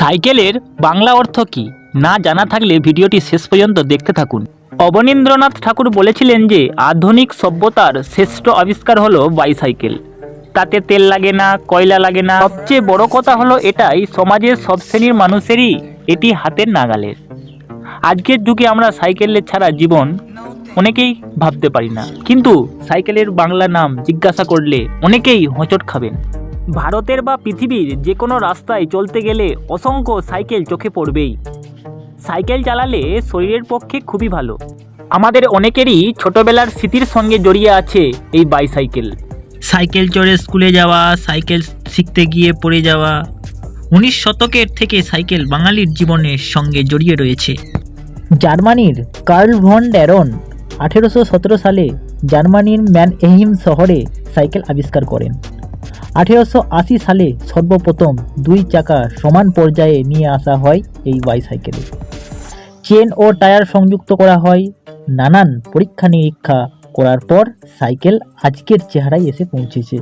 সাইকেলের বাংলা অর্থ কি না জানা থাকলে ভিডিওটি শেষ পর্যন্ত দেখতে থাকুন। অবনীন্দ্রনাথ ঠাকুর বলেছিলেন যে আধুনিক সভ্যতার শ্রেষ্ঠ আবিষ্কার হলো বাইসাইকেল। তাতে তেল লাগে না, কয়লা লাগে না, সবচেয়ে বড় কথা হলো এটাই সমাজের সব শ্রেণীর মানুষেরই এটি হাতের নাগালের। আজকের যুগে আমরা সাইকেলের ছাড়া জীবন অনেকেই ভাবতে পারি না, কিন্তু সাইকেলের বাংলা নাম জিজ্ঞাসা করলে অনেকেই হোঁচট খাবেন। ভারতের বা পৃথিবীর যে কোনো রাস্তায় চলতে গেলে অসংখ্য সাইকেল চোখে পড়বেই। সাইকেল চালালে শরীরের পক্ষে খুবই ভালো। আমাদের অনেকেরই ছোটবেলার স্মৃতির সঙ্গে জড়িয়ে আছে এই বাইসাইকেল। সাইকেল চড়ে স্কুলে যাওয়া, সাইকেল শিখতে গিয়ে পড়ে যাওয়া। 19 শতকের থেকে সাইকেল বাঙালির জীবনের সঙ্গে জড়িয়ে রয়েছে। জার্মানির কার্ল ভন ড্যারন 1817 সালে জার্মানির ম্যানহেইম শহরে সাইকেল আবিষ্কার করেন। 1880 সালে সর্বপ্রথম 2 চাকা সমান পর্যায়ে নিয়ে আসা হয় এই বাইসাইকেলে। চেন ও টায়ার সংযুক্ত করা হয়। নানান পরীক্ষা নিরীক্ষা করার পর সাইকেল আজকের চেহারায় এসে পৌঁছেছে।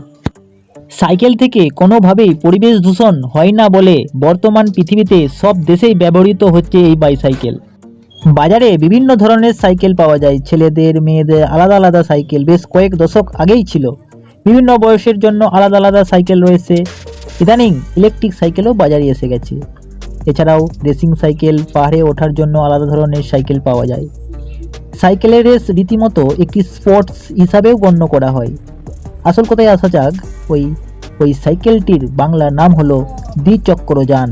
সাইকেল থেকে কোনোভাবেই পরিবেশ দূষণ হয় না বলে বর্তমান পৃথিবীতে সব দেশেই ব্যবহৃত হচ্ছে এই বাইসাইকেল। বাজারে বিভিন্ন ধরনের সাইকেল পাওয়া যায়, ছেলেদের মেয়েদের আলাদা আলাদা সাইকেল বেশ কয়েক দশক আগেই ছিল। বিভিন্ন বয়সের জন্য আলাদা আলাদা সাইকেল রয়েছে। ইদানিং ইলেকট্রিক সাইকেলও বাজারে এসে গেছে। এছাড়াও রেসিং সাইকেল, পাহাড়ে ওঠার জন্য আলাদা ধরনের সাইকেল পাওয়া যায়। সাইকেলের রেস রীতিমতো একটি স্পোর্টস হিসাবেও গণ্য করা হয়। আসল কথায় আসা যাক, ওই সাইকেলটির বাংলা নাম হলো দ্বিচক্রযান।